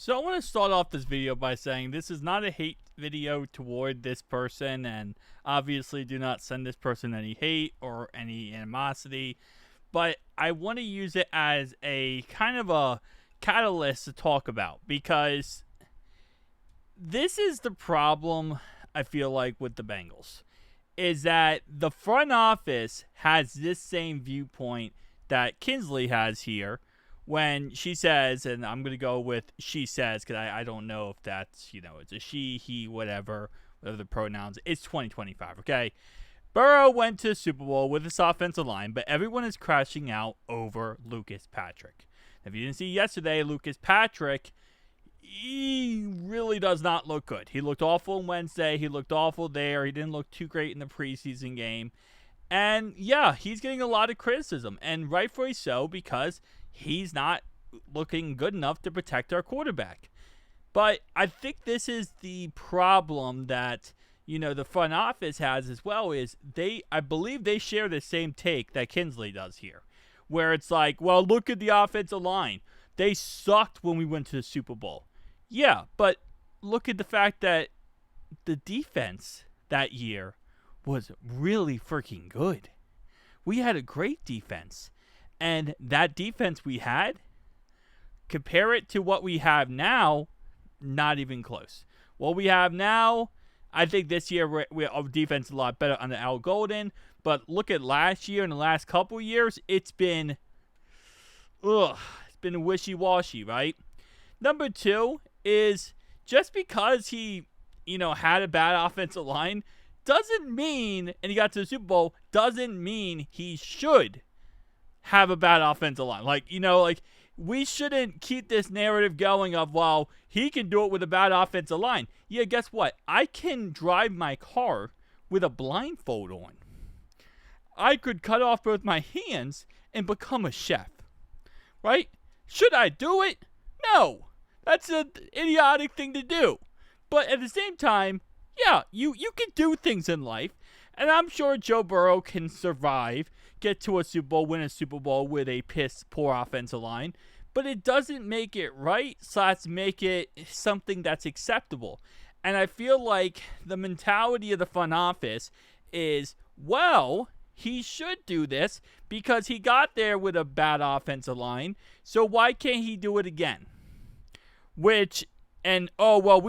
So I want to start off this video by saying this is not a hate video toward this person, and obviously do not send this person any hate or any animosity, but I want to use it as a kind of a catalyst to talk about, because this is the problem I feel like with the Bengals, is that the front office has this same viewpoint that Kinsley has here when she says, and I'm going to go with she says because I don't know if that's, it's a she, he, whatever the pronouns. It's 2025, okay? Burrow went to the Super Bowl with this offensive line, but everyone is crashing out over Lucas Patrick. If you didn't see yesterday, Lucas Patrick, he really does not look good. He looked awful on Wednesday. He looked awful there. He didn't look too great in the preseason game. And yeah, he's getting a lot of criticism, and rightfully so, because he's not looking good enough to protect our quarterback. But I think this is the problem that, the front office has as well, is I believe they share the same take that Kinsley does here, where it's like, well, look at the offensive line. They sucked when we went to the Super Bowl. Yeah, but look at the fact that the defense that year was really freaking good. We had a great defense. And that defense we had, compare it to what we have now, not even close. What we have now, I think this year our defense is a lot better under Al Golden. But look at last year and the last couple years, it's been wishy-washy, right? Number two is just because he, had a bad offensive line doesn't mean, and he got to the Super Bowl, doesn't mean he should have a bad offensive line. We shouldn't keep this narrative going of, well, he can do it with a bad offensive line. Yeah, guess what? I can drive my car with a blindfold on. I could cut off both my hands and become a chef. Right? Should I do it? No. That's an idiotic thing to do. But at the same time, yeah, you can do things in life. And I'm sure Joe Burrow can survive, get to a Super Bowl, win a Super Bowl with a poor offensive line. But it doesn't make it right, / make it something that's acceptable. And I feel like the mentality of the front office is, well, he should do this because he got there with a bad offensive line. So why can't he do it again? We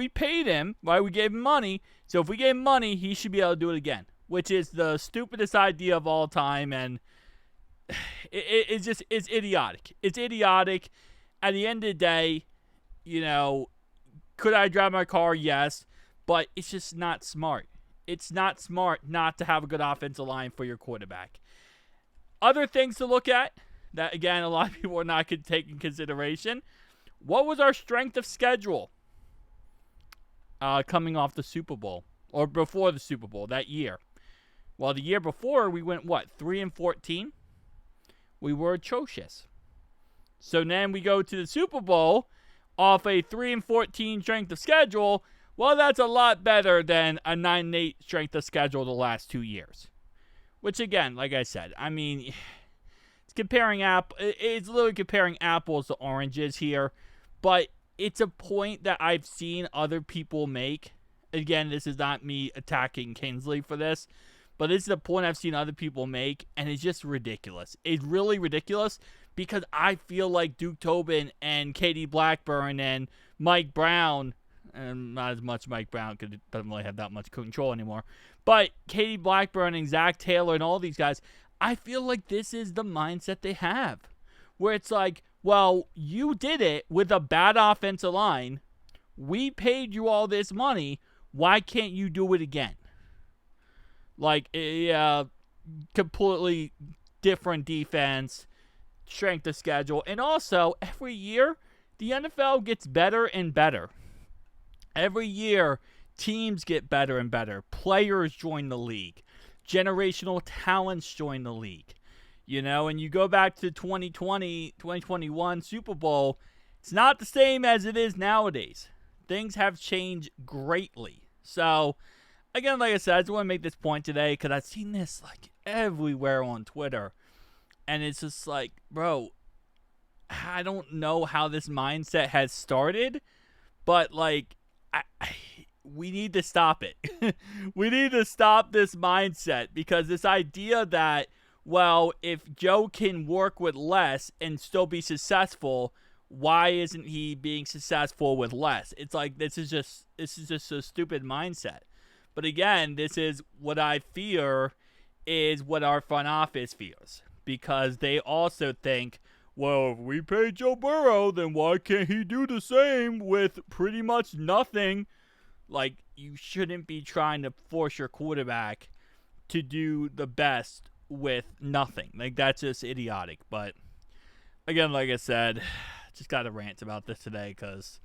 paid him, right? We gave him money. So if we gave him money, he should be able to do it again, which is the stupidest idea of all time. And it's idiotic. It's idiotic. At the end of the day, could I drive my car? Yes. But it's just not smart. It's not smart not to have a good offensive line for your quarterback. Other things to look at that, again, a lot of people are not going to take in consideration. What was our strength of schedule coming off the Super Bowl, or before the Super Bowl that year? Well, the year before, we went, 3-14? We were atrocious. So then we go to the Super Bowl off a 3-14 strength of schedule. Well, that's a lot better than a 9-8 strength of schedule the last 2 years. Which, again, like I said, I mean, it's literally comparing apples to oranges here. But it's a point that I've seen other people make. Again, this is not me attacking Kinsley for this, but this is a point I've seen other people make, and it's just ridiculous. It's really ridiculous because I feel like Duke Tobin and Katie Blackburn and Mike Brown, and not as much Mike Brown because it doesn't really have that much control anymore, but Katie Blackburn and Zach Taylor and all these guys, I feel like this is the mindset they have, where it's like, well, you did it with a bad offensive line. We paid you all this money. Why can't you do it again? Like a completely different defense, strength of schedule. And also, every year, the NFL gets better and better. Every year, teams get better and better. Players join the league. Generational talents join the league. And you go back to 2020, 2021 Super Bowl, it's not the same as it is nowadays. Things have changed greatly. So, again, like I said, I just want to make this point today because I've seen this everywhere on Twitter. And it's just like, bro, I don't know how this mindset has started, But like, we need to stop it. We need to stop this mindset, because this idea that, well, if Joe can work with less and still be successful, why isn't he being successful with less? It's like, this is just a stupid mindset. But again, this is what I fear is what our front office fears, because they also think, well, if we pay Joe Burrow, then why can't he do the same with pretty much nothing? Like, you shouldn't be trying to force your quarterback to do the best with nothing. Like, that's just idiotic. But again, like I said, just got to rant about this today, because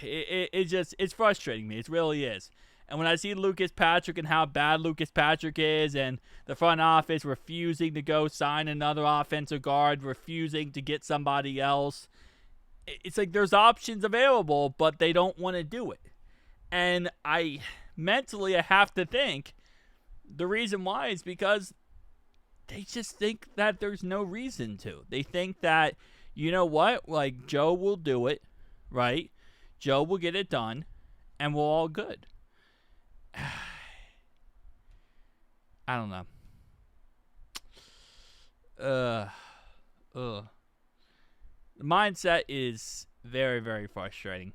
it's frustrating me. It really is. And when I see Lucas Patrick and how bad Lucas Patrick is, and the front office refusing to go sign another offensive guard, refusing to get somebody else, it's like there's options available, but they don't want to do it. And I have to think the reason why is because they just think that there's no reason to. They think that, you know what, like, Joe will do it, right? Joe will get it done, and we're all good. I don't know. The mindset is very, very frustrating.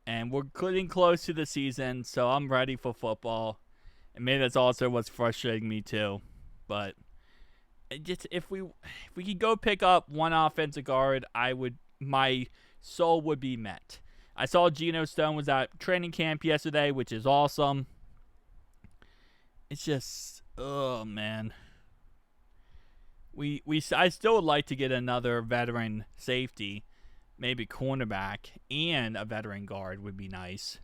And we're getting close to the season, so I'm ready for football. And maybe that's also what's frustrating me too. But just if we could go pick up one offensive guard, my soul would be met. I saw Geno Stone was at training camp yesterday, which is awesome. It's just, oh man. I still would like to get another veteran safety, maybe cornerback, and a veteran guard would be nice.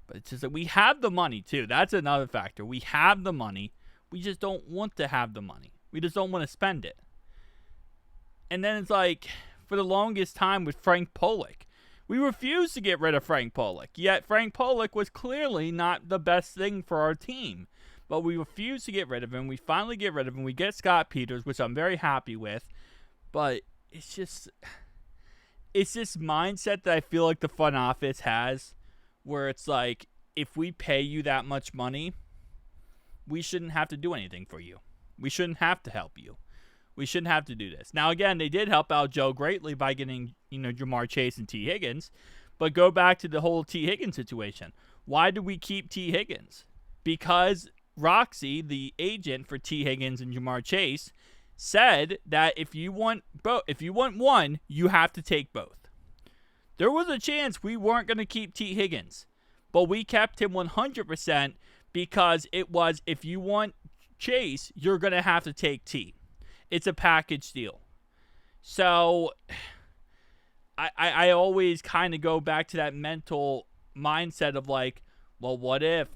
But it's just that we have the money too. That's another factor. We have the money. We just don't want to have the money. We just don't want to spend it. And then it's like, for the longest time with Frank Pollock, we refused to get rid of Frank Pollock. Yet Frank Pollock was clearly not the best thing for our team. But we refused to get rid of him. We finally get rid of him. We get Scott Peters, which I'm very happy with. But it's just, it's this mindset that I feel like the front office has, where it's like, if we pay you that much money, we shouldn't have to do anything for you. We shouldn't have to help you. We shouldn't have to do this. Now, again, they did help out Joe greatly by getting, Jamar Chase and T. Higgins. But go back to the whole T. Higgins situation. Why do we keep T. Higgins? Because Roxy, the agent for T. Higgins and Jamar Chase, said that if you want one, you have to take both. There was a chance we weren't going to keep T. Higgins, but we kept him 100% because it was, if you want Chase, you're going to have to take T. It's a package deal. So I always kind of go back to that mental mindset of like, well, what if,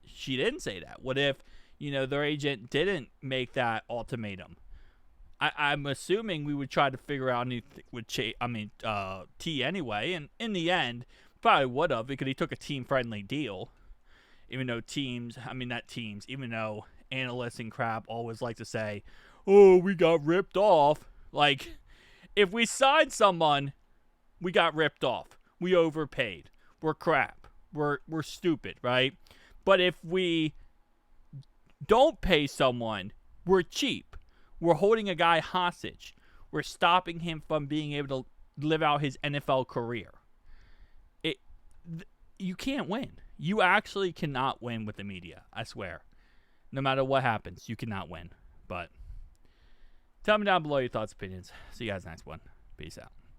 she didn't say that? What if, their agent didn't make that ultimatum? I'm assuming we would try to figure out anything with T anyway. And in the end, probably would have, because he took a team-friendly deal. Even though analysts and crap always like to say, oh, we got ripped off. Like, if we signed someone, we got ripped off. We overpaid. We're crap. We're stupid, right? But if we don't pay someone, we're cheap. We're holding a guy hostage. We're stopping him from being able to live out his NFL career. You can't win. You actually cannot win with the media, I swear. No matter what happens, you cannot win. But tell me down below your thoughts, opinions. See you guys next one. Peace out.